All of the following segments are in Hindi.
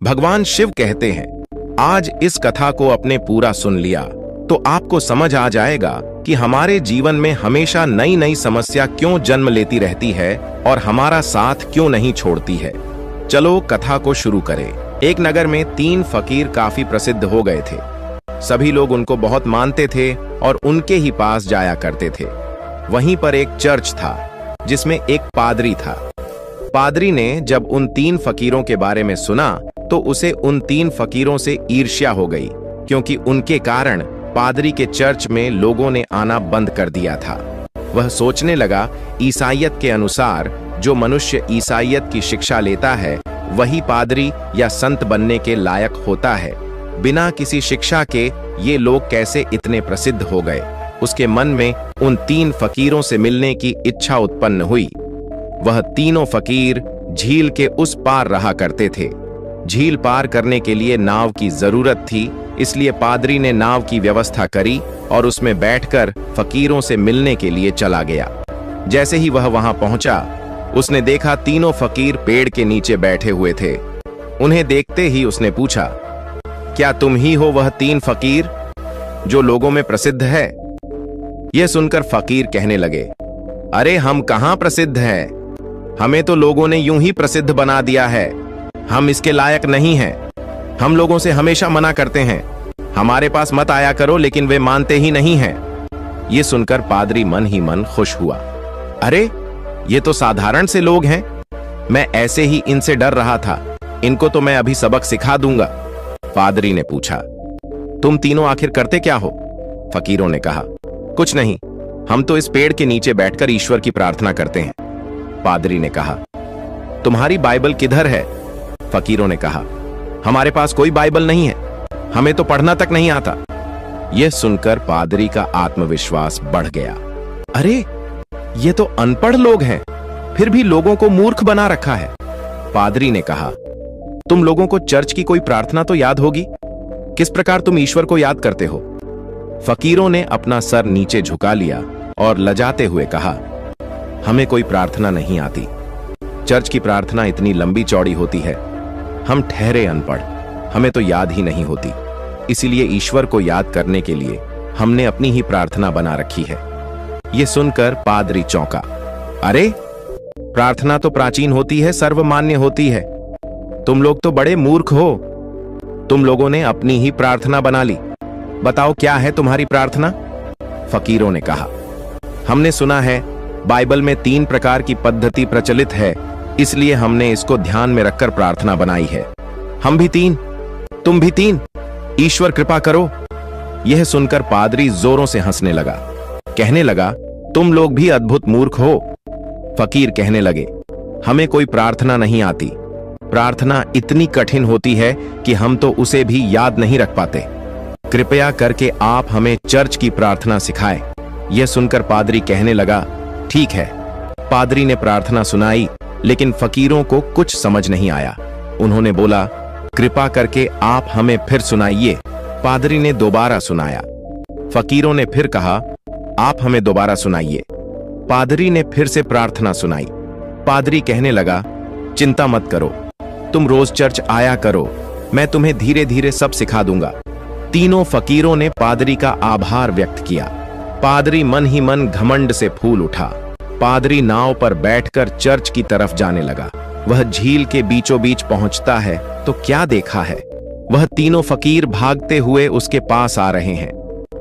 भगवान शिव कहते हैं, आज इस कथा को अपने पूरा सुन लिया तो आपको समझ आ जाएगा कि हमारे जीवन में हमेशा नई नई समस्या क्यों जन्म लेती रहती है और हमारा साथ क्यों नहीं छोड़ती है। चलो कथा को शुरू करें। एक नगर में 3 फकीर काफी प्रसिद्ध हो गए थे। सभी लोग उनको बहुत मानते थे और उनके ही पास जाया करते थे। वहीं पर एक चर्च था जिसमें एक पादरी था। पादरी ने जब उन 3 फकीरों के बारे में सुना तो उसे उन 3 फकीरों से ईर्ष्या हो गई, क्योंकि उनके कारण पादरी के चर्च में लोगों ने आना बंद कर दिया था। वह सोचने लगा, ईसाईयत के अनुसार जो मनुष्य ईसाईयत की शिक्षा लेता है वही पादरी या संत बनने के लायक होता है। बिना किसी शिक्षा के ये लोग कैसे इतने प्रसिद्ध हो गए। उसके मन में उन 3 फकीरों से मिलने की इच्छा उत्पन्न हुई। वह तीनों फकीर झील के उस पार रहा करते थे। झील पार करने के लिए नाव की जरूरत थी, इसलिए पादरी ने नाव की व्यवस्था करी और उसमें बैठकर फकीरों से मिलने के लिए चला गया। जैसे ही वह वहां पहुंचा, उसने देखा तीनों फकीर पेड़ के नीचे बैठे हुए थे। उन्हें देखते ही उसने पूछा, क्या तुम ही हो वह 3 फकीर जो लोगों में प्रसिद्ध है? यह सुनकर फकीर कहने लगे, अरे हम कहां प्रसिद्ध हैं? हमें तो लोगों ने यूं ही प्रसिद्ध बना दिया है। हम इसके लायक नहीं हैं। हम लोगों से हमेशा मना करते हैं, हमारे पास मत आया करो, लेकिन वे मानते ही नहीं हैं। यह सुनकर पादरी मन ही मन खुश हुआ। अरे ये तो साधारण से लोग हैं, मैं ऐसे ही इनसे डर रहा था। इनको तो मैं अभी सबक सिखा दूंगा। पादरी ने पूछा, तुम तीनों आखिर करते क्या हो? फकीरों ने कहा, कुछ नहीं, हम तो इस पेड़ के नीचे बैठकर ईश्वर की प्रार्थना करते हैं। पादरी ने कहा, तुम्हारी बाइबल किधर है? फकीरों ने कहा, हमारे पास कोई बाइबल नहीं है, हमें तो पढ़ना तक नहीं आता। यह सुनकर पादरी का आत्मविश्वास बढ़ गया। अरे ये तो अनपढ़ लोग हैं, फिर भी लोगों को मूर्ख बना रखा है। पादरी ने कहा, तुम लोगों को चर्च की कोई प्रार्थना तो याद होगी, किस प्रकार तुम ईश्वर को याद करते हो? फकीरों ने अपना सर नीचे झुका लिया और लजाते हुए कहा, हमें कोई प्रार्थना नहीं आती। चर्च की प्रार्थना इतनी लंबी चौड़ी होती है, हम ठहरे अनपढ़, हमें तो याद ही नहीं होती। इसीलिए ईश्वर को याद करने के लिए हमने अपनी ही प्रार्थना बना रखी है। यह सुनकर पादरी चौंका। अरे प्रार्थना तो प्राचीन होती है, सर्वमान्य होती है। तुम लोग तो बड़े मूर्ख हो। तुम लोगों ने अपनी ही प्रार्थना बना ली। बताओ क्या है तुम्हारी प्रार्थना? फकीरों ने कहा, हमने सुना है बाइबल में 3 प्रकार की पद्धति प्रचलित है, इसलिए हमने इसको ध्यान में रखकर प्रार्थना बनाई है। हम भी 3, तुम भी 3, ईश्वर कृपा करो। यह सुनकर पादरी जोरों से हंसने लगा। कहने लगा, तुम लोग भी अद्भुत मूर्ख हो। फकीर कहने लगे, हमें कोई प्रार्थना नहीं आती। प्रार्थना इतनी कठिन होती है कि हम तो उसे भी याद नहीं रख पाते। कृपया करके आप हमें चर्च की प्रार्थना सिखाएं। यह सुनकर पादरी कहने लगा, ठीक है। पादरी ने प्रार्थना सुनाई, लेकिन फकीरों को कुछ समझ नहीं आया। उन्होंने बोला, कृपा करके आप हमें फिर सुनाइए। पादरी ने दोबारा सुनाया। फकीरों ने फिर कहा, आप हमें दोबारा सुनाइए। पादरी ने फिर से प्रार्थना सुनाई। पादरी कहने लगा, चिंता मत करो, तुम रोज चर्च आया करो, मैं तुम्हें धीरे धीरे सब सिखा दूंगा। तीनों फकीरों ने पादरी का आभार व्यक्त किया। पादरी मन ही मन घमंड से फूल उठा। पादरी नाव पर बैठकर चर्च की तरफ जाने लगा। वह झील के बीचों बीच पहुंचता है तो क्या देखा है, वह तीनों फकीर भागते हुए उसके पास आ रहे हैं।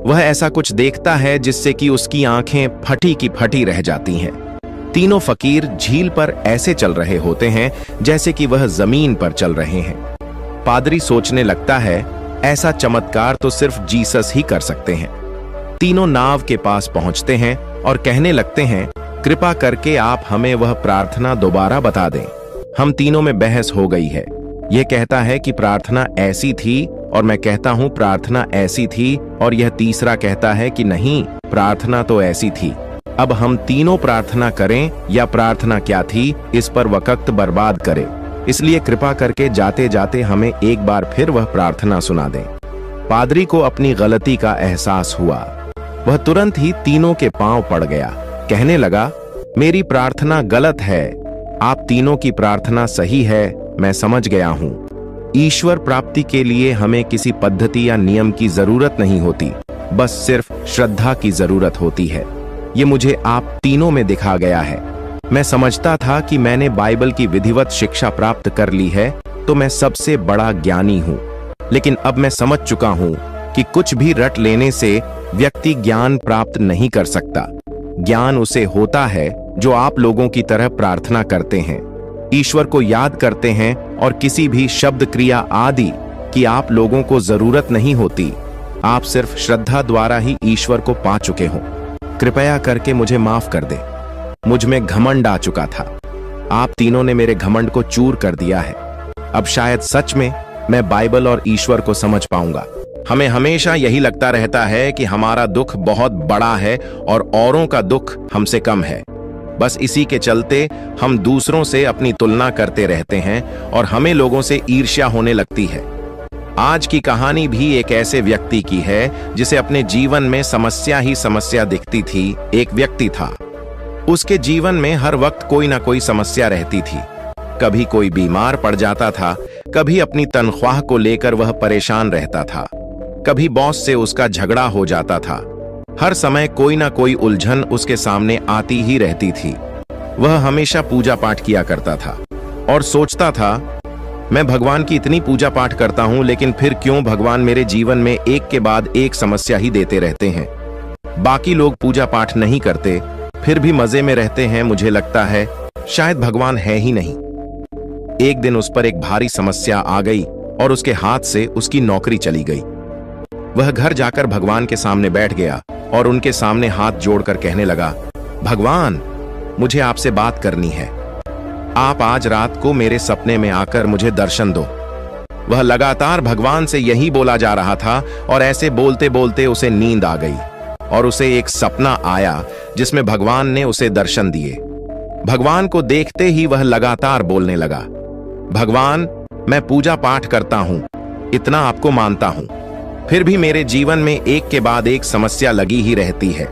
वह ऐसा कुछ देखता है जिससे कि उसकी आंखें फटी की फटी रह जाती हैं। तीनों फकीर झील पर ऐसे चल रहे होते हैं जैसे कि वह जमीन पर चल रहे हैं। पादरी सोचने लगता है, ऐसा चमत्कार तो सिर्फ जीसस ही कर सकते हैं। तीनों नाव के पास पहुंचते हैं और कहने लगते हैं, कृपा करके आप हमें वह प्रार्थना दोबारा बता दें। हम तीनों में बहस हो गई है। यह कहता है कि प्रार्थना ऐसी थी और मैं कहता हूं प्रार्थना ऐसी थी, और यह तीसरा कहता है कि नहीं, प्रार्थना तो ऐसी थी। अब हम तीनों प्रार्थना करें या प्रार्थना क्या थी, इस पर वक्त बर्बाद करें। इसलिए कृपा करके जाते जाते हमें एक बार फिर वह प्रार्थना सुना दें। पादरी को अपनी गलती का एहसास हुआ। वह तुरंत ही तीनों के पांव पड़ गया। कहने लगा, मेरी प्रार्थना गलत है, आप तीनों की प्रार्थना सही है, मैं समझ गया हूं। ईश्वर प्राप्ति के लिए हमें किसी पद्धति या नियम की जरूरत नहीं होती, बस सिर्फ श्रद्धा की जरूरत होती है। ये मुझे आप तीनों में दिखा गया है। मैं समझता था कि मैंने बाइबल की विधिवत शिक्षा प्राप्त कर ली है तो मैं सबसे बड़ा ज्ञानी हूं, लेकिन अब मैं समझ चुका हूं कि कुछ भी रट लेने से व्यक्ति ज्ञान प्राप्त नहीं कर सकता। ज्ञान उसे होता है जो आप लोगों की तरह प्रार्थना करते हैं, ईश्वर को याद करते हैं और किसी भी शब्द क्रिया आदि की आप लोगों को जरूरत नहीं होती। आप सिर्फ श्रद्धा द्वारा ही ईश्वर को पा चुके हो। कृपया करके मुझे माफ कर दे। मुझ में घमंड आ चुका था। आप तीनों ने मेरे घमंड को चूर कर दिया है। अब शायद सच में मैं बाइबल और ईश्वर को समझ पाऊंगा। हमें हमेशा यही लगता रहता है कि हमारा दुख बहुत बड़ा है और औरों का दुख हमसे कम है। बस इसी के चलते हम दूसरों से अपनी तुलना करते रहते हैं और हमें लोगों से ईर्ष्या होने लगती है। आज की कहानी भी एक ऐसे व्यक्ति की है जिसे अपने जीवन में समस्या ही समस्या दिखती थी। एक व्यक्ति था, उसके जीवन में हर वक्त कोई ना कोई समस्या रहती थी। कभी कोई बीमार पड़ जाता था, कभी अपनी तनख्वाह को लेकर वह परेशान रहता था, कभी बॉस से उसका झगड़ा हो जाता था। हर समय कोई ना कोई उलझन उसके सामने आती ही रहती थी। वह हमेशा पूजा पाठ किया करता था और सोचता था, मैं भगवान की इतनी पूजा पाठ करता हूं, लेकिन फिर क्यों भगवान मेरे जीवन में एक के बाद एक समस्या ही देते रहते हैं। बाकी लोग पूजा पाठ नहीं करते, फिर भी मजे में रहते हैं। मुझे लगता है शायद भगवान है ही नहीं। एक दिन उस पर एक भारी समस्या आ गई और उसके हाथ से उसकी नौकरी चली गई। वह घर जाकर भगवान के सामने बैठ गया और उनके सामने हाथ जोड़कर कहने लगा, भगवान, मुझे आपसे बात करनी है। आप आज रात को मेरे सपने में आकर मुझे दर्शन दो। वह लगातार भगवान से यही बोला जा रहा था और ऐसे बोलते बोलते उसे नींद आ गई और उसे एक सपना आया जिसमें भगवान ने उसे दर्शन दिए। भगवान को देखते ही वह लगातार बोलने लगा, भगवान, मैं पूजा पाठ करता हूं, इतना आपको मानता हूं, फिर भी मेरे जीवन में एक के बाद एक समस्या लगी ही रहती है।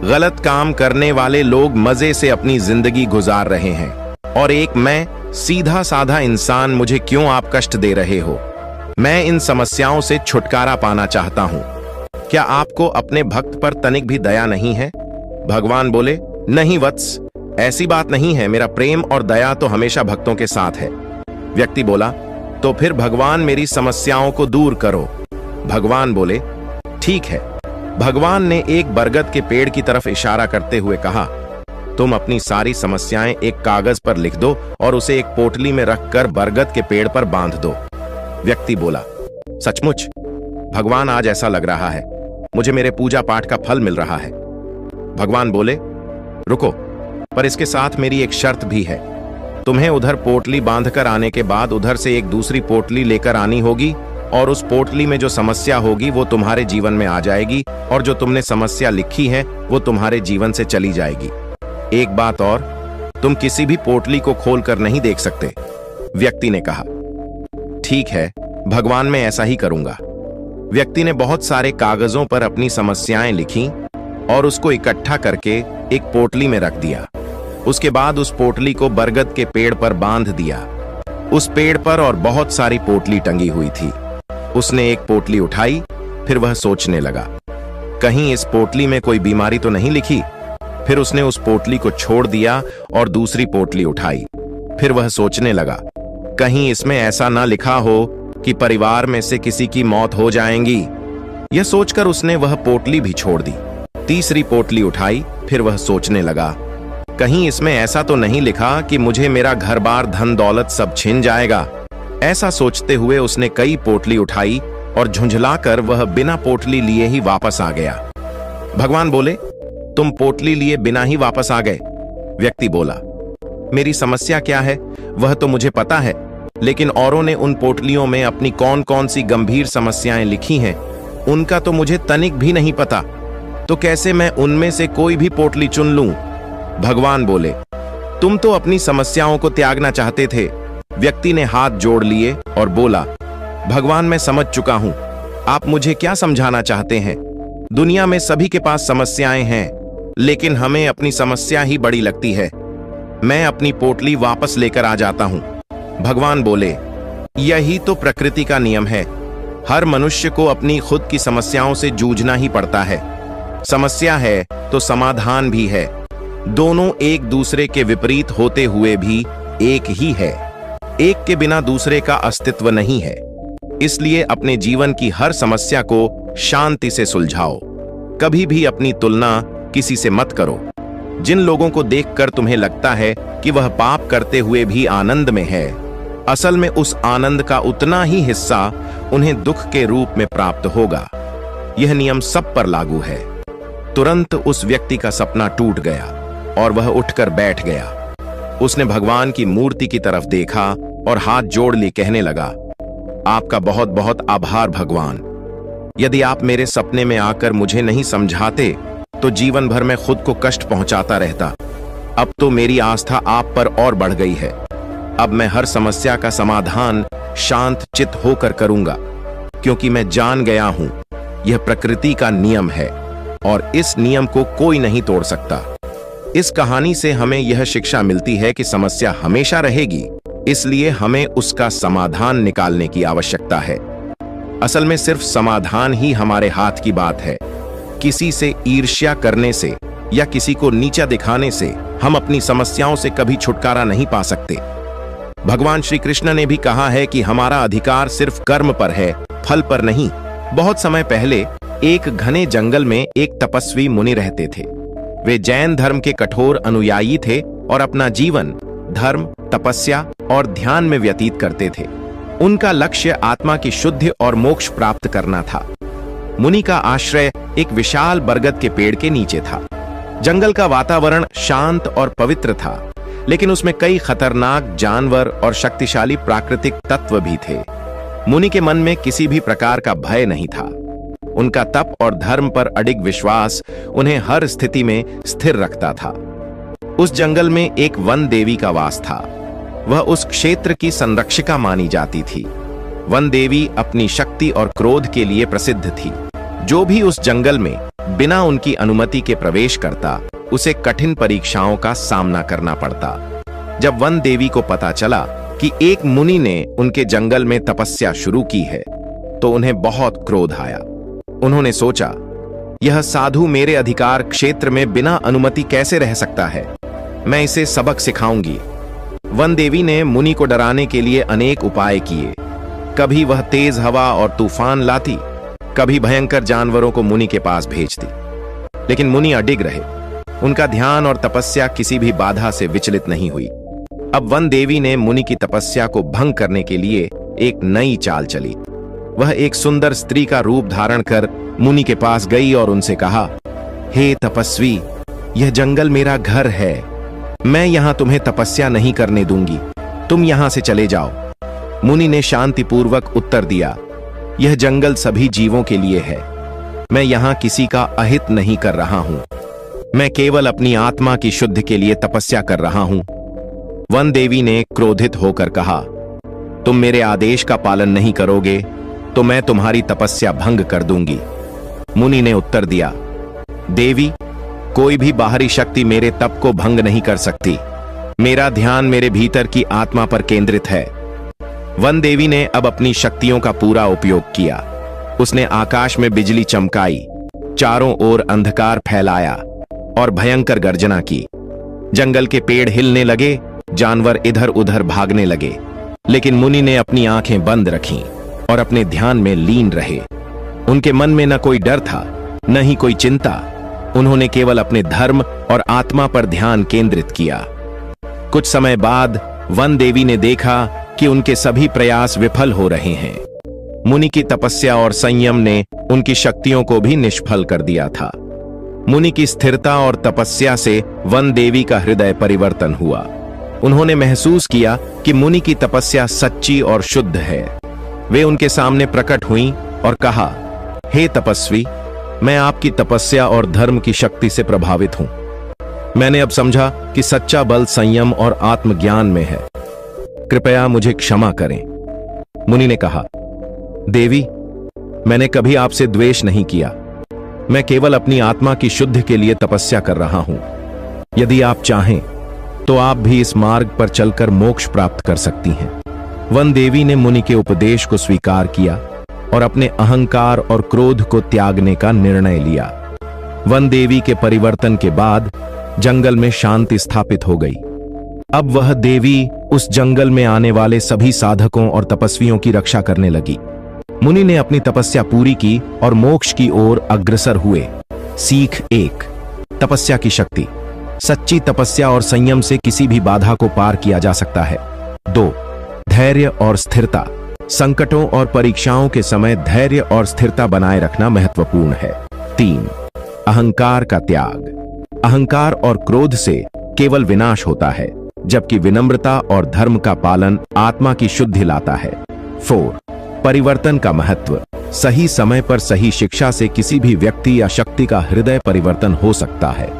गलत काम करने वाले लोग मजे से अपनी जिंदगी गुजार रहे हैं और एक मैं सीधा साधा इंसान, मुझे क्यों आप कष्ट दे रहे हो? मैं इन समस्याओं से छुटकारा पाना चाहता हूं। क्या आपको अपने भक्त पर तनिक भी दया नहीं है? भगवान बोले, नहीं वत्स, ऐसी बात नहीं है। मेरा प्रेम और दया तो हमेशा भक्तों के साथ है। व्यक्ति बोला, तो फिर भगवान मेरी समस्याओं को दूर करो। भगवान बोले, ठीक है। भगवान ने एक बरगद के पेड़ की तरफ इशारा करते हुए कहा, तुम अपनी सारी समस्याएं एक कागज पर लिख दो और उसे एक पोटली में रखकर बरगद के पेड़ पर बांध दो। व्यक्ति बोला, सचमुच? भगवान, आज ऐसा लग रहा है मुझे मेरे पूजा पाठ का फल मिल रहा है। भगवान बोले, रुको, पर इसके साथ मेरी एक शर्त भी है। तुम्हें उधर पोटली बांधकर आने के बाद उधर से एक दूसरी पोटली लेकर आनी होगी और उस पोटली में जो समस्या होगी वो तुम्हारे जीवन में आ जाएगी और जो तुमने समस्या लिखी है वो तुम्हारे जीवन से चली जाएगी। एक बात और, तुम किसी भी पोटली को खोलकर नहीं देख सकते। व्यक्ति ने कहा, ठीक है भगवान, मैं ऐसा ही करूंगा। व्यक्ति ने बहुत सारे कागजों पर अपनी समस्याएं लिखी और उसको इकट्ठा करके एक पोटली में रख दिया। उसके बाद उस पोटली को बरगद के पेड़ पर बांध दिया। उस पेड़ पर और बहुत सारी पोटली टंगी हुई थी। उसने एक पोटली उठाई, फिर वह सोचने लगा, कहीं इस पोटली में कोई बीमारी तो नहीं लिखी। फिर उसने उस पोटली को छोड़ दिया और दूसरी पोटली उठाई। फिर वह सोचने लगा, कहीं इसमें ऐसा ना लिखा हो कि परिवार में से किसी की मौत हो जाएगी। यह सोचकर उसने वह पोटली भी छोड़ दी। तीसरी पोटली उठाई, फिर वह सोचने लगा, कहीं इसमें ऐसा तो नहीं लिखा कि मुझे मेरा घर बार धन दौलत सब छिन जाएगा। ऐसा सोचते हुए उसने कई पोटली उठाई और झुंझलाकर वह बिना पोटली लिए ही वापस आ गया। भगवान बोले, तुम पोटली लिए बिना ही वापस आ गए। व्यक्ति बोला, मेरी समस्या क्या है वह तो मुझे पता है, लेकिन औरों ने उन पोटलियों में अपनी कौन कौन सी गंभीर समस्याएं लिखी हैं उनका तो मुझे तनिक भी नहीं पता, तो कैसे मैं उनमें से कोई भी पोटली चुन लूं? भगवान बोले, तुम तो अपनी समस्याओं को त्यागना चाहते थे। व्यक्ति ने हाथ जोड़ लिए और बोला, भगवान, मैं समझ चुका हूं, आप मुझे क्या समझाना चाहते हैं? दुनिया में सभी के पास समस्याएं हैं, लेकिन हमें अपनी समस्या ही बड़ी लगती है। मैं अपनी पोटली वापस लेकर आ जाता हूं। भगवान बोले, यही तो प्रकृति का नियम है। हर मनुष्य को अपनी खुद की समस्याओं से जूझना ही पड़ता है। समस्या है तो समाधान भी है। दोनों एक दूसरे के विपरीत होते हुए भी एक ही है। एक के बिना दूसरे का अस्तित्व नहीं है। इसलिए अपने जीवन की हर समस्या को शांति से सुलझाओ। कभी भी अपनी तुलना किसी से मत करो। जिन लोगों को देखकर तुम्हें लगता है कि वह पाप करते हुए भी आनंद में है, असल में उस आनंद का उतना ही हिस्सा उन्हें दुख के रूप में प्राप्त होगा। यह नियम सब पर लागू है। तुरंत उस व्यक्ति का सपना टूट गया और वह उठकर बैठ गया। उसने भगवान की मूर्ति की तरफ देखा और हाथ जोड़ ली कहने लगा, आपका बहुत बहुत आभार भगवान। यदि आप मेरे सपने में आकर मुझे नहीं समझाते तो जीवन भर मैं खुद को कष्ट पहुंचाता रहता। अब तो मेरी आस्था आप पर और बढ़ गई है। अब मैं हर समस्या का समाधान शांत चित्त होकर करूंगा, क्योंकि मैं जान गया हूं यह प्रकृति का नियम है और इस नियम को कोई नहीं तोड़ सकता। इस कहानी से हमें यह शिक्षा मिलती है कि समस्या हमेशा रहेगी, इसलिए हमें उसका समाधान निकालने की आवश्यकता है। असल में सिर्फ समाधान ही हमारे हाथ की बात है। किसी से ईर्ष्या करने से या किसी को नीचा दिखाने से हम अपनी समस्याओं से कभी छुटकारा नहीं पा सकते। भगवान श्री कृष्ण ने भी कहा है कि हमारा अधिकार सिर्फ कर्म पर है, फल पर नहीं। बहुत समय पहले एक घने जंगल में एक तपस्वी मुनि रहते थे। वे जैन धर्म के कठोर अनुयायी थे और अपना जीवन धर्म, तपस्या और ध्यान में व्यतीत करते थे। उनका लक्ष्य आत्मा की शुद्धि और मोक्ष प्राप्त करना था। मुनि का आश्रय एक विशाल बरगद के पेड़ के नीचे था। जंगल का वातावरण शांत और पवित्र था, लेकिन उसमें कई खतरनाक जानवर और शक्तिशाली प्राकृतिक तत्व भी थे। मुनि के मन में किसी भी प्रकार का भय नहीं था। उनका तप और धर्म पर अडिग विश्वास उन्हें हर स्थिति में स्थिर रखता था। उस जंगल में एक वन देवी का वास था। वह उस क्षेत्र की संरक्षिका मानी जाती थी। वन देवी अपनी शक्ति और क्रोध के लिए प्रसिद्ध थी। जो भी उस जंगल में बिना उनकी अनुमति के प्रवेश करता, उसे कठिन परीक्षाओं का सामना करना पड़ता। जब वन देवी को पता चला कि एक मुनि ने उनके जंगल में तपस्या शुरू की है, तो उन्हें बहुत क्रोध आया। उन्होंने सोचा, यह साधु मेरे अधिकार क्षेत्र में बिना अनुमति कैसे रह सकता है? मैं इसे सबक सिखाऊंगी। वन देवी ने मुनि को डराने के लिए अनेक उपाय किए। कभी वह तेज हवा और तूफान लाती, कभी भयंकर जानवरों को मुनि के पास भेजती, लेकिन मुनि अडिग रहे। उनका ध्यान और तपस्या किसी भी बाधा से विचलित नहीं हुई। अब वन देवी ने मुनि की तपस्या को भंग करने के लिए एक नई चाल चली। वह एक सुंदर स्त्री का रूप धारण कर मुनि के पास गई और उनसे कहा, हे तपस्वी, यह जंगल मेरा घर है। मैं यहां तुम्हें तपस्या नहीं करने दूंगी। तुम यहां से चले जाओ। मुनि ने शांतिपूर्वक उत्तर दिया, यह जंगल सभी जीवों के लिए है। मैं यहां किसी का अहित नहीं कर रहा हूं। मैं केवल अपनी आत्मा की शुद्धि के लिए तपस्या कर रहा हूं। वन देवी ने क्रोधित होकर कहा, तुम मेरे आदेश का पालन नहीं करोगे तो मैं तुम्हारी तपस्या भंग कर दूंगी। मुनि ने उत्तर दिया, देवी, कोई भी बाहरी शक्ति मेरे तप को भंग नहीं कर सकती। मेरा ध्यान मेरे भीतर की आत्मा पर केंद्रित है। वन देवी ने अब अपनी शक्तियों का पूरा उपयोग किया। उसने आकाश में बिजली चमकाई, चारों ओर अंधकार फैलाया और भयंकर गर्जना की। जंगल के पेड़ हिलने लगे, जानवर इधर उधर भागने लगे, लेकिन मुनि ने अपनी आंखें बंद रखीं और अपने ध्यान में लीन रहे। उनके मन में न कोई डर था, न ही कोई चिंता। उन्होंने केवल अपने धर्म और आत्मा पर ध्यान केंद्रित किया। कुछ समय बाद वन देवी ने देखा कि उनके सभी प्रयास विफल हो रहे हैं। मुनि की तपस्या और संयम ने उनकी शक्तियों को भी निष्फल कर दिया था। मुनि की स्थिरता और तपस्या से वन देवी का हृदय परिवर्तन हुआ। उन्होंने महसूस किया कि मुनि की तपस्या सच्ची और शुद्ध है। वे उनके सामने प्रकट हुईं और कहा, हे तपस्वी, मैं आपकी तपस्या और धर्म की शक्ति से प्रभावित हूं। मैंने अब समझा कि सच्चा बल संयम और आत्मज्ञान में है। कृपया मुझे क्षमा करें। मुनि ने कहा, देवी, मैंने कभी आपसे द्वेष नहीं किया। मैं केवल अपनी आत्मा की शुद्धि के लिए तपस्या कर रहा हूं। यदि आप चाहें तो आप भी इस मार्ग पर चलकर मोक्ष प्राप्त कर सकती हैं। वन देवी ने मुनि के उपदेश को स्वीकार किया और अपने अहंकार और क्रोध को त्यागने का निर्णय लिया। वन देवी के परिवर्तन के बाद जंगल में शांति स्थापित हो गई। अब वह देवी उस जंगल में आने वाले सभी साधकों और तपस्वियों की रक्षा करने लगी। मुनि ने अपनी तपस्या पूरी की और मोक्ष की ओर अग्रसर हुए। सीख 1। तपस्या की शक्ति। सच्ची तपस्या और संयम से किसी भी बाधा को पार किया जा सकता है। 2। धैर्य और स्थिरता। संकटों और परीक्षाओं के समय धैर्य और स्थिरता बनाए रखना महत्वपूर्ण है। 3। अहंकार का त्याग। अहंकार और क्रोध से केवल विनाश होता है, जबकि विनम्रता और धर्म का पालन आत्मा की शुद्धि लाता है। 4। परिवर्तन का महत्व। सही समय पर सही शिक्षा से किसी भी व्यक्ति या शक्ति का हृदय परिवर्तन हो सकता है।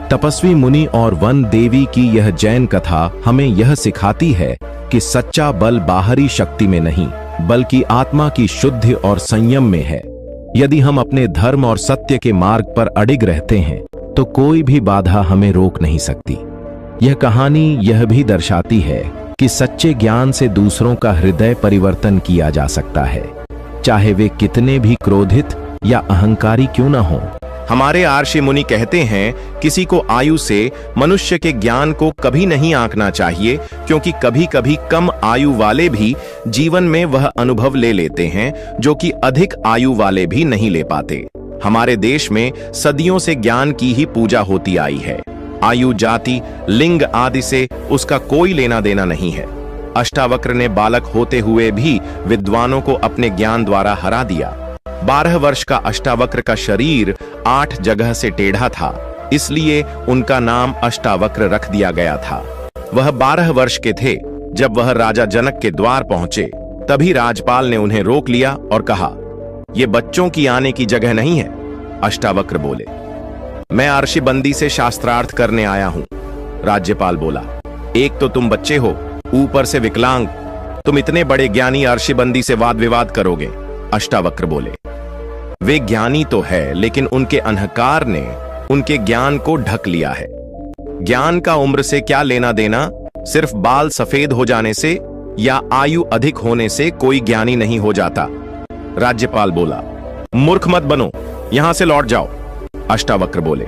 तपस्वी मुनि और वन देवी की यह जैन कथा हमें यह सिखाती है कि सच्चा बल बाहरी शक्ति में नहीं, बल्कि आत्मा की शुद्धि और संयम में है। यदि हम अपने धर्म और सत्य के मार्ग पर अडिग रहते हैं, तो कोई भी बाधा हमें रोक नहीं सकती। यह कहानी यह भी दर्शाती है कि सच्चे ज्ञान से दूसरों का हृदय परिवर्तन किया जा सकता है, चाहे वे कितने भी क्रोधित या अहंकारी क्यों न हों। हमारे आर्षि मुनि कहते हैं, किसी को आयु से मनुष्य के ज्ञान को कभी नहीं आंकना चाहिए, क्योंकि कभी कभी कम आयु वाले भी जीवन में वह अनुभव ले लेते हैं जो कि अधिक आयु वाले भी नहीं ले पाते। हमारे देश में सदियों से ज्ञान की ही पूजा होती आई है। आयु, जाति, लिंग आदि से उसका कोई लेना देना नहीं है। अष्टावक्र ने बालक होते हुए भी विद्वानों को अपने ज्ञान द्वारा हरा दिया। 12 वर्ष का अष्टावक्र का शरीर 8 जगह से टेढ़ा था, इसलिए उनका नाम अष्टावक्र रख दिया गया था। वह 12 वर्ष के थे जब वह राजा जनक के द्वार पहुंचे। तभी राजपाल ने उन्हें रोक लिया और कहा, यह बच्चों की आने की जगह नहीं है। अष्टावक्र बोले, मैं अर्षिबंदी से शास्त्रार्थ करने आया हूं। राज्यपाल बोला, एक तो तुम बच्चे हो, ऊपर से विकलांग, तुम इतने बड़े ज्ञानी अर्षिबंदी से वाद विवाद करोगे। अष्टावक्र बोले, वे ज्ञानी तो है, लेकिन उनके अहंकार ने उनके ज्ञान को ढक लिया है। ज्ञान का उम्र से क्या लेना देना, सिर्फ बाल सफेद हो जाने से या आयु अधिक होने से कोई ज्ञानी नहीं हो जाता। राज्यपाल बोला, मूर्ख मत बनो, यहां से लौट जाओ। अष्टावक्र बोले,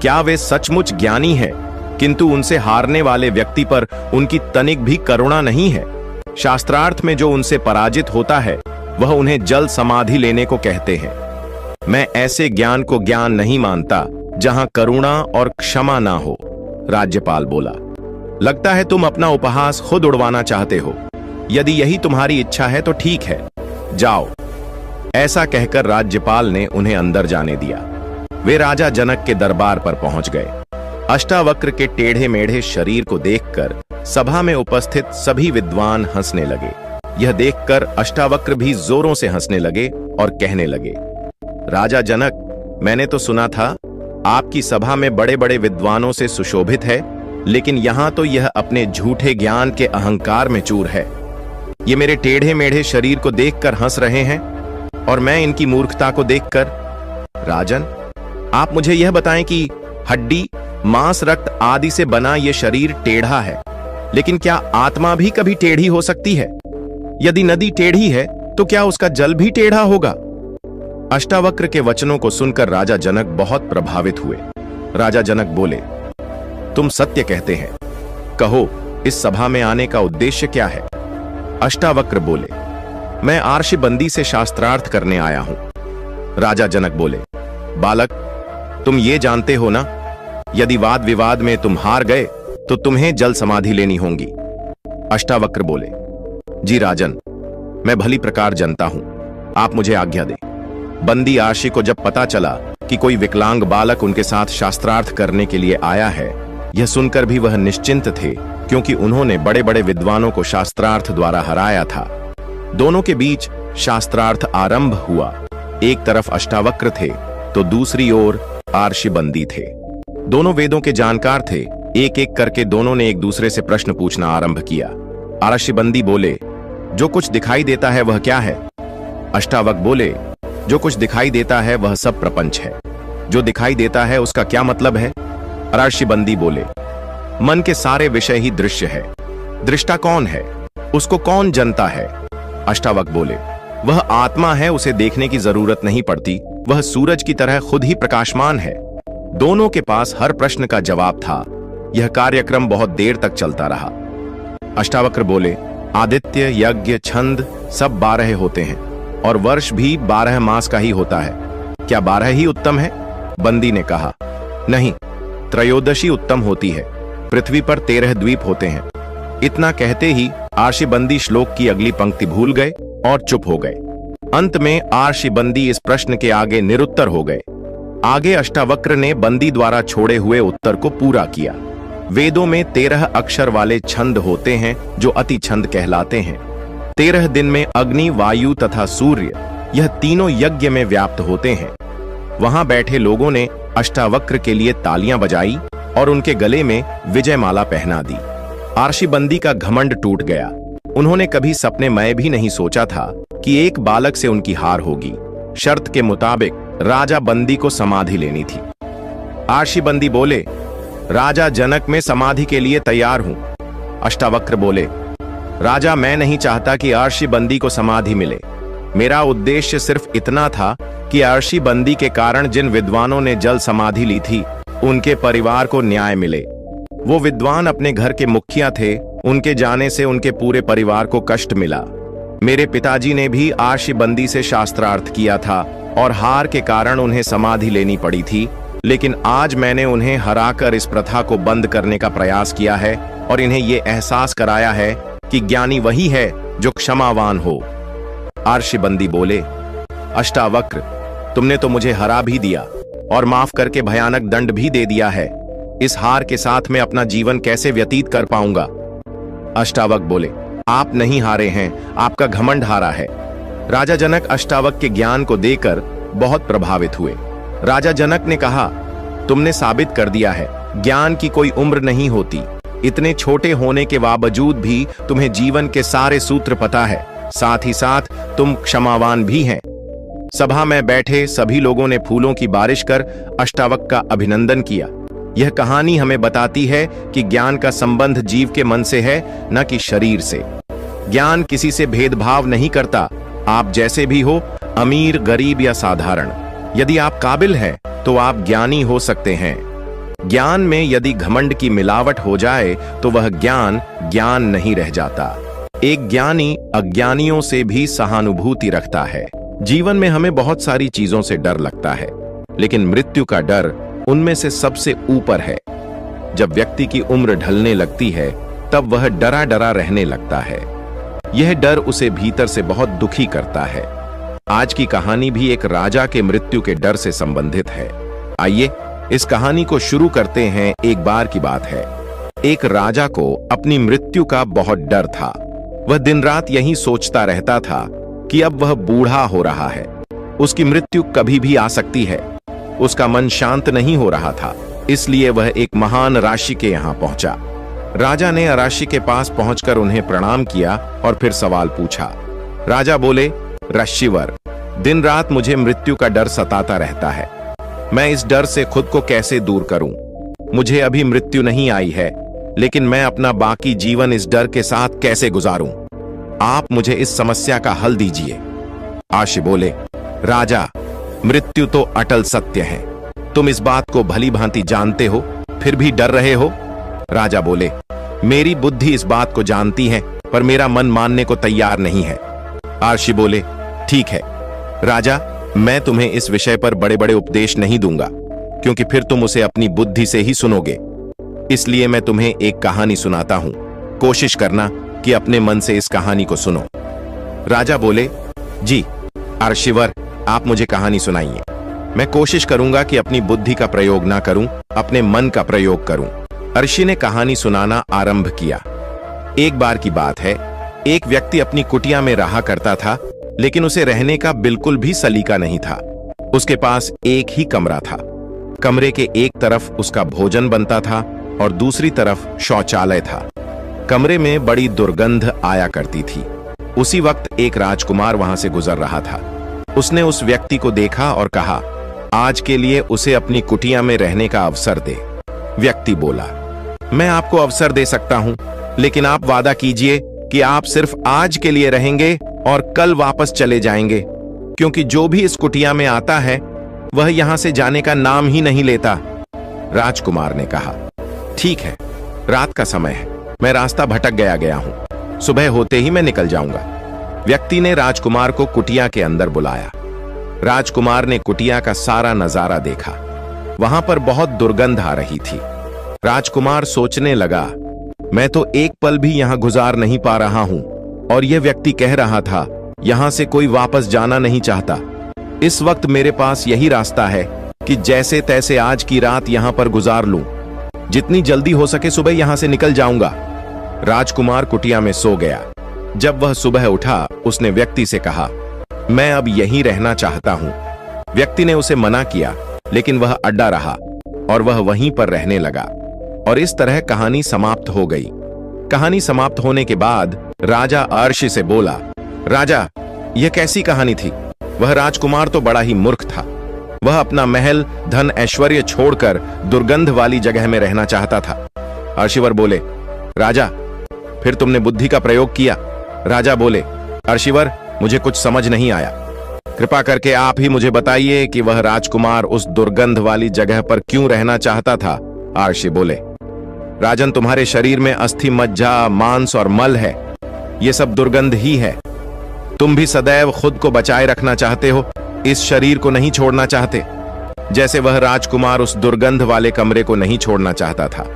क्या वे सचमुच ज्ञानी हैं, किंतु उनसे हारने वाले व्यक्ति पर उनकी तनिक भी करुणा नहीं है। शास्त्रार्थ में जो उनसे पराजित होता है, वह उन्हें जल समाधि लेने को कहते हैं। मैं ऐसे ज्ञान को ज्ञान नहीं मानता जहां करुणा और क्षमा ना हो। राज्यपाल बोला, लगता है तुम अपना उपहास खुद उड़वाना चाहते हो। यदि यही तुम्हारी इच्छा है तो ठीक है, जाओ। ऐसा कहकर राज्यपाल ने उन्हें अंदर जाने दिया। वे राजा जनक के दरबार पर पहुंच गए। अष्टावक्र के टेढ़े मेढ़े शरीर को देखकर सभा में उपस्थित सभी विद्वान हंसने लगे। यह देखकर अष्टावक्र भी जोरों से हंसने लगे और कहने लगे, राजा जनक, मैंने तो सुना था आपकी सभा में बड़े बड़े विद्वानों से सुशोभित है, लेकिन यहां तो यह अपने झूठे ज्ञान के अहंकार में चूर है। ये मेरे टेढ़े मेढ़े शरीर को देखकर हंस रहे हैं और मैं इनकी मूर्खता को देखकर। राजन, आप मुझे यह बताएं कि हड्डी, मांस, रक्त आदि से बना यह शरीर टेढ़ा है, लेकिन क्या आत्मा भी कभी टेढ़ी हो सकती है? यदि नदी टेढ़ी है तो क्या उसका जल भी टेढ़ा होगा? अष्टावक्र के वचनों को सुनकर राजा जनक बहुत प्रभावित हुए। राजा जनक बोले, तुम सत्य कहते हैं, कहो इस सभा में आने का उद्देश्य क्या है? अष्टावक्र बोले, मैं अर्षिबंदी से शास्त्रार्थ करने आया हूं। राजा जनक बोले, बालक, तुम ये जानते हो ना, यदि वाद विवाद में तुम हार गए तो तुम्हें जल समाधि लेनी होगी। अष्टावक्र बोले, जी राजन, मैं भली प्रकार जानता हूं, आप मुझे आज्ञा दें। बंदी आशी को जब पता चला कि कोई विकलांग बालक उनके साथ शास्त्रार्थ करने के लिए आया है, यह सुनकर भी वह निश्चिंत थे, क्योंकि उन्होंने बड़े बड़े विद्वानों को शास्त्रार्थ द्वारा हराया था। दोनों के बीच शास्त्रार्थ आरंभ हुआ। एक तरफ अष्टावक्र थे तो दूसरी ओर अर्षिबंदी थे। दोनों वेदों के जानकार थे। एक एक करके दोनों ने एक दूसरे से प्रश्न पूछना आरंभ किया। अर्षिबंदी बोले, जो कुछ दिखाई देता है वह क्या है? अष्टावक्र बोले, जो कुछ दिखाई देता है वह सब प्रपंच है। जो दिखाई देता है उसका क्या मतलब है? अर्षिबंदी बोले, मन के सारे विषय ही दृश्य है। दृष्टा कौन है? उसको कौन जनता है? अष्टावक्र बोले, वह आत्मा है, उसे देखने की जरूरत नहीं पड़ती, वह सूरज की तरह खुद ही प्रकाशमान है। दोनों के पास हर प्रश्न का जवाब था। यह कार्यक्रम बहुत देर तक चलता रहा। अष्टावक्र बोले, आदित्य, यज्ञ, छंद सब 12 होते हैं और वर्ष भी 12 मास का ही होता है। क्या 12 ही उत्तम है? बंदी ने कहा, नहीं, त्रयोदशी उत्तम होती है। पृथ्वी पर 13 द्वीप होते हैं। इतना कहते ही आर्षिबंदी श्लोक की अगली पंक्ति भूल गए और चुप हो गए। अंत में आर्षिबंदी इस प्रश्न के आगे निरुत्तर हो गए। आगे अष्टावक्र ने बंदी द्वारा छोड़े हुए उत्तर को पूरा किया। वेदों में 13 अक्षर वाले छंद होते हैं जो अति छंद कहलाते हैं। 13 दिन में अग्नि, वायु तथा सूर्य, यह तीनों यज्ञ में व्याप्त होते हैं। वहां बैठे लोगों ने अष्टावक्र के लिए तालियां बजाई और उनके गले में विजयमाला पहना दी। आर्षिबंदी का घमंड टूट गया। उन्होंने कभी सपने में भी नहीं सोचा था कि एक बालक से उनकी हार होगी। शर्त के मुताबिक राजा बंदी को समाधि लेनी थी। आर्षिबंदी बोले, राजा जनक, मैं समाधि के लिए तैयार हूं। अष्टावक्र बोले, राजा, मैं नहीं चाहता कि आर्षिबंदी को समाधि मिले। मेरा उद्देश्य सिर्फ इतना था कि आर्षिबंदी के कारण जिन विद्वानों ने जल समाधि ली थी उनके परिवार को न्याय मिले। वो विद्वान अपने घर के मुखिया थे, उनके जाने से उनके पूरे परिवार को कष्ट मिला। मेरे पिताजी ने भी आर्षिबंदी से शास्त्रार्थ किया था और हार के कारण उन्हें समाधि लेनी पड़ी थी, लेकिन आज मैंने उन्हें हराकर इस प्रथा को बंद करने का प्रयास किया है और इन्हें यह एहसास कराया है कि ज्ञानी वही है जो क्षमावान हो। आर्षिबंदी बोले, अष्टावक्र, तुमने तो मुझे हरा भी दिया और माफ करके भयानक दंड भी दे दिया है। इस हार के साथ मैं अपना जीवन कैसे व्यतीत कर पाऊंगा? अष्टावक्र बोले, आप नहीं हारे हैं, आपका घमंड हारा है। राजा जनक अष्टावक्र के ज्ञान को देकर बहुत प्रभावित हुए। राजा जनक ने कहा, तुमने साबित कर दिया है, ज्ञान की कोई उम्र नहीं होती। इतने छोटे होने के बावजूद भी तुम्हें जीवन के सारे सूत्र पता है, साथ ही साथ तुम क्षमावान भी हैं। सभा में बैठे सभी लोगों ने फूलों की बारिश कर अष्टावक्र का अभिनंदन किया। यह कहानी हमें बताती है कि ज्ञान का संबंध जीव के मन से है, न कि शरीर से। ज्ञान किसी से भेदभाव नहीं करता। आप जैसे भी हो, अमीर, गरीब या साधारण, यदि आप काबिल हैं तो आप ज्ञानी हो सकते हैं। ज्ञान में यदि घमंड की मिलावट हो जाए तो वह ज्ञान ज्ञान नहीं रह जाता। एक ज्ञानी अज्ञानियों से भी सहानुभूति रखता है। जीवन में हमें बहुत सारी चीजों से डर लगता है, लेकिन मृत्यु का डर उनमें से सबसे ऊपर है। जब व्यक्ति की उम्र ढलने लगती है तब वह डरा डरा रहने लगता है। यह डर उसे भीतर से बहुत दुखी करता है। आज की कहानी भी एक राजा के मृत्यु के डर से संबंधित है। आइए इस कहानी को शुरू करते हैं। एक बार की बात है, एक राजा को अपनी मृत्यु का बहुत डर था। वह दिन रात यही सोचता रहता था कि अब वह बूढ़ा हो रहा है, उसकी मृत्यु कभी भी आ सकती है। उसका मन शांत नहीं हो रहा था, इसलिए वह एक महान ऋषि के यहाँ पहुंचा। राजा ने ऋषि के पास पहुंचकर उन्हें प्रणाम किया और फिर सवाल पूछा। राजा बोले, ऋषिवर, दिन रात मुझे मृत्यु का डर सताता रहता है। मैं इस डर से खुद को कैसे दूर करूं? मुझे अभी मृत्यु नहीं आई है, लेकिन मैं अपना बाकी जीवन इस डर के साथ कैसे गुजारूं? आप मुझे इस समस्या का हल दीजिए। आर्षि बोले, राजा, मृत्यु तो अटल सत्य है। तुम इस बात को भली भांति जानते हो, फिर भी डर रहे हो। राजा बोले, मेरी बुद्धि इस बात को जानती है, पर मेरा मन मानने को तैयार नहीं है। आर्षि बोले, ठीक है राजा, मैं तुम्हें इस विषय पर बड़े बड़े उपदेश नहीं दूंगा, क्योंकि फिर तुम उसे अपनी बुद्धि से ही सुनोगे। इसलिए मैं तुम्हें एक कहानी सुनाता हूं। कोशिश करना कि अपने मन से इस कहानी को सुनो। राजा बोले, जी आर्षिवर, आप मुझे कहानी सुनाइए। मैं कोशिश करूंगा कि अपनी बुद्धि का प्रयोग ना करूं, अपने मन का प्रयोग करूं। ऋषि ने कहानी सुनाना आरंभ किया। एक बार की बात है, एक व्यक्ति अपनी कुटिया में रहा करता था, लेकिन उसे रहने का बिल्कुल भी सलीका नहीं था। उसके पास एक ही कमरा था। कमरे के एक तरफ उसका भोजन बनता था और दूसरी तरफ शौचालय था। कमरे में बड़ी दुर्गंध आया करती थी। उसी वक्त एक राजकुमार वहां से गुजर रहा था। उसने उस व्यक्ति को देखा और कहा, आज के लिए उसे अपनी कुटिया में रहने का अवसर दे। व्यक्ति बोला, मैं आपको अवसर दे सकता हूं, लेकिन आप वादा कीजिए कि आप सिर्फ आज के लिए रहेंगे और कल वापस चले जाएंगे, क्योंकि जो भी इस कुटिया में आता है वह यहां से जाने का नाम ही नहीं लेता। राजकुमार ने कहा, ठीक है, रात का समय है, मैं रास्ता भटक गया हूं, सुबह होते ही मैं निकल जाऊंगा। व्यक्ति ने राजकुमार को कुटिया के अंदर बुलाया। राजकुमार ने कुटिया का सारा नजारा देखा। वहां पर बहुत दुर्गंध आ रही थी। राजकुमार सोचने लगा, मैं तो एक पल भी यहां गुजार नहीं पा रहा हूं, और यह व्यक्ति कह रहा था यहां से कोई वापस जाना नहीं चाहता। इस वक्त मेरे पास यही रास्ता है कि जैसे तैसे आज की रात यहां पर गुजार लूं। जितनी जल्दी हो सके सुबह यहां से निकल जाऊंगा। राजकुमार कुटिया में सो गया। जब वह सुबह उठा, उसने व्यक्ति से कहा, मैं अब यहीं रहना चाहता हूं। व्यक्ति ने उसे मना किया, लेकिन वह अड्डा रहा और वह वहीं पर रहने लगा। और इस तरह कहानी समाप्त हो गई। कहानी समाप्त होने के बाद राजा अर्शी से बोला, राजा, यह कैसी कहानी थी? वह राजकुमार तो बड़ा ही मूर्ख था। वह अपना महल, धन, ऐश्वर्य छोड़कर दुर्गंध वाली जगह में रहना चाहता था। अर्शिवर बोले, राजा, फिर तुमने बुद्धि का प्रयोग किया? राजा बोले, अर्शिवर, मुझे कुछ समझ नहीं आया। कृपा करके आप ही मुझे बताइए कि वह राजकुमार उस दुर्गंध वाली जगह पर क्यों रहना चाहता था। अर्शी बोले, राजन, तुम्हारे शरीर में अस्थि, मज्जा, मांस और मल है। ये सब दुर्गंध ही है। तुम भी सदैव खुद को बचाए रखना चाहते हो, इस शरीर को नहीं छोड़ना चाहते, जैसे वह राजकुमार उस दुर्गंध वाले कमरे को नहीं छोड़ना चाहता था।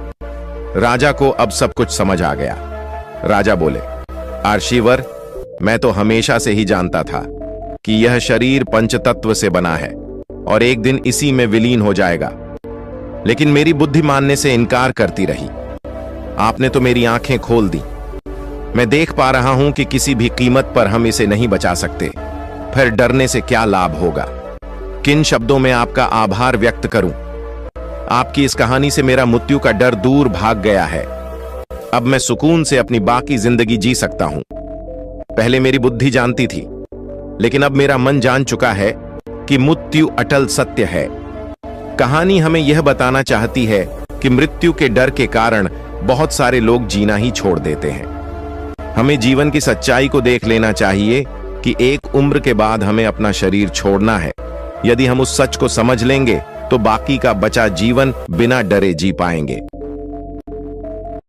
राजा को अब सब कुछ समझ आ गया। राजा बोले, अर्शीवर, मैं तो हमेशा से ही जानता था कि यह शरीर पंचतत्व से बना है और एक दिन इसी में विलीन हो जाएगा, लेकिन मेरी बुद्धि मानने से इनकार करती रही। आपने तो मेरी आंखें खोल दी। मैं देख पा रहा हूं कि किसी भी कीमत पर हम इसे नहीं बचा सकते। फिर डरने से क्या लाभ होगा? किन शब्दों में आपका आभार व्यक्त करूं? आपकी इस कहानी से मेरा मृत्यु का डर दूर भाग गया है। अब मैं सुकून से अपनी बाकी जिंदगी जी सकता हूं। पहले मेरी बुद्धि जानती थी, लेकिन अब मेरा मन जान चुका है कि मृत्यु अटल सत्य है। कहानी हमें यह बताना चाहती है कि मृत्यु के डर के कारण बहुत सारे लोग जीना ही छोड़ देते हैं। हमें जीवन की सच्चाई को देख लेना चाहिए कि एक उम्र के बाद हमें अपना शरीर छोड़ना है। यदि हम उस सच को समझ लेंगे तो बाकी का बचा जीवन बिना डरे जी पाएंगे।